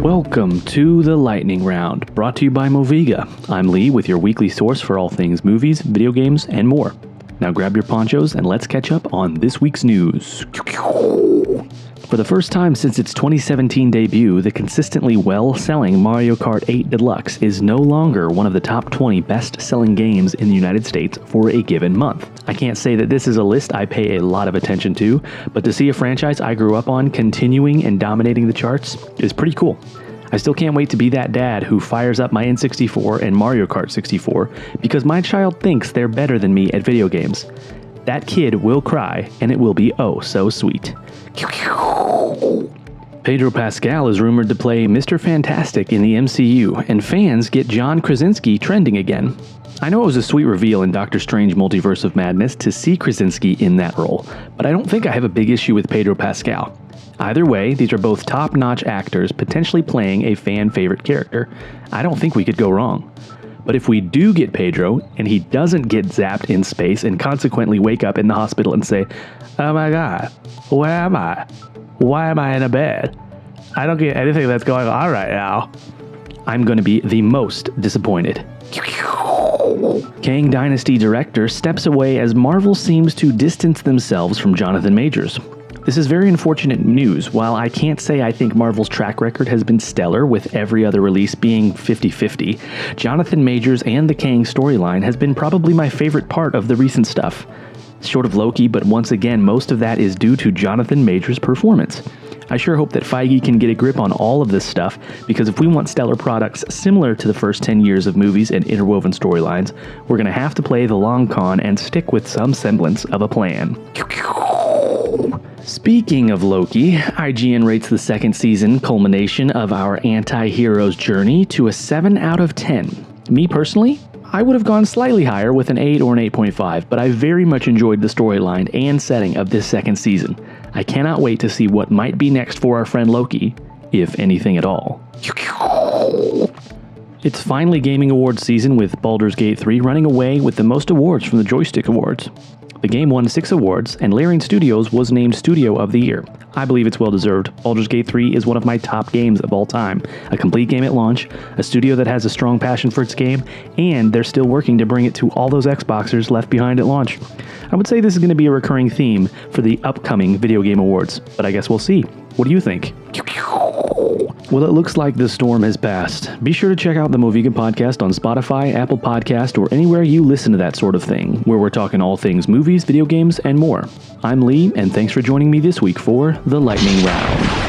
Welcome to the Lightning Round, brought to you by Moviga. I'm Lee with your weekly source for all things movies, video games, and more. Now grab your ponchos and let's catch up on this week's news. For the first time since its 2017 debut, the consistently well-selling Mario Kart 8 Deluxe is no longer one of the top 20 best-selling games in the United States for a given month. I can't say that this is a list I pay a lot of attention to, but to see a franchise I grew up on continuing and dominating the charts is pretty cool. I still can't wait to be that dad who fires up my N64 and Mario Kart 64 because my child thinks they're better than me at video games. That kid will cry, and it will be oh so sweet. Pedro Pascal is rumored to play Mr. Fantastic in the MCU, and fans get John Krasinski trending again. I know it was a sweet reveal in Doctor Strange Multiverse of Madness to see Krasinski in that role, but I don't think I have a big issue with Pedro Pascal. Either way, these are both top-notch actors potentially playing a fan-favorite character. I don't think we could go wrong. But if we do get Pedro, and he doesn't get zapped in space and consequently wake up in the hospital and say, "Oh my god, where am I? Why am I in a bed? I don't get anything that's going on right now," I'm going to be the most disappointed. Kang Dynasty director steps away as Marvel seems to distance themselves from Jonathan Majors. This is very unfortunate news. While I can't say I think Marvel's track record has been stellar, with every other release being 50-50, Jonathan Majors and the Kang storyline has been probably my favorite part of the recent stuff. Short of Loki, but once again, most of that is due to Jonathan Majors' performance. I sure hope that Feige can get a grip on all of this stuff, because if we want stellar products similar to the first 10 years of movies and interwoven storylines, we're going to have to play the long con and stick with some semblance of a plan. Speaking of Loki, IGN rates the second season culmination of our anti-hero's journey to a 7 out of 10. Me personally, I would have gone slightly higher with an 8 or an 8.5, but I very much enjoyed the storyline and setting of this second season. I cannot wait to see what might be next for our friend Loki, if anything at all. It's finally Gaming Awards season, with Baldur's Gate 3 running away with the most awards from the Joystick Awards. The game won 6 awards, and Larian Studios was named Studio of the Year. I believe it's well deserved. Baldur's Gate 3 is one of my top games of all time. A complete game at launch, a studio that has a strong passion for its game, and they're still working to bring it to all those Xboxers left behind at launch. I would say this is going to be a recurring theme for the upcoming Video Game Awards, but I guess we'll see. What do you think? Well, it looks like the storm has passed. Be sure to check out the Moviga podcast on Spotify, Apple Podcast, or anywhere you listen to that sort of thing, where we're talking all things movies, video games, and more. I'm Lee, and thanks for joining me this week for The Lightning Round.